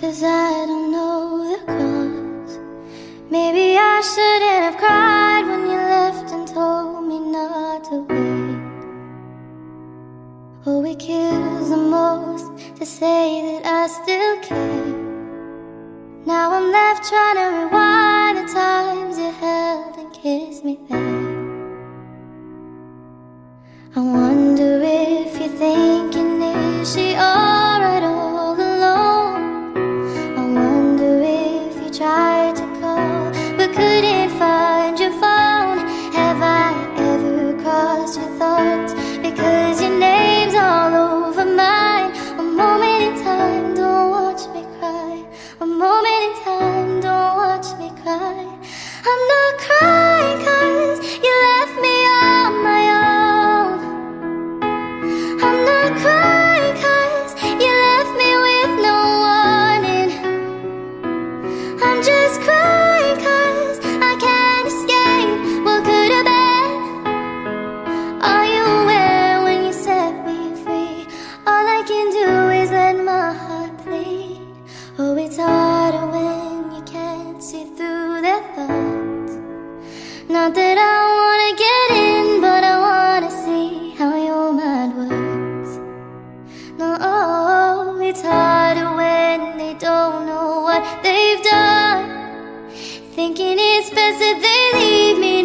'cause I don't know the cause. Maybe I shouldn't have cried when you left and told me not to wait. Oh, it kills the most to say that I still care. Now I'm left trying to rewind the times you held and kissed me there. I wonder if you're thinking, is she alright all alone? I wonder if you tried to call but couldn't find your phone. Have I ever crossed your thoughts because your name's all over mine? A moment in time, don't watch me cry. A moment in time, don't watch me cry. I'm not crying 'cause you left me on my own. I'm not crying 'cause you left me with no warning. I'm just crying 'cause I can't escape what could have been. Are you aware when you set me free? All I can do is let my heart bleed. Oh, it's harder when you can't see through their thoughts. Not that I wanna get in, but I wanna see how your mind works. No, it's harder when they don't know what they've done. Thinking it's best that they leave me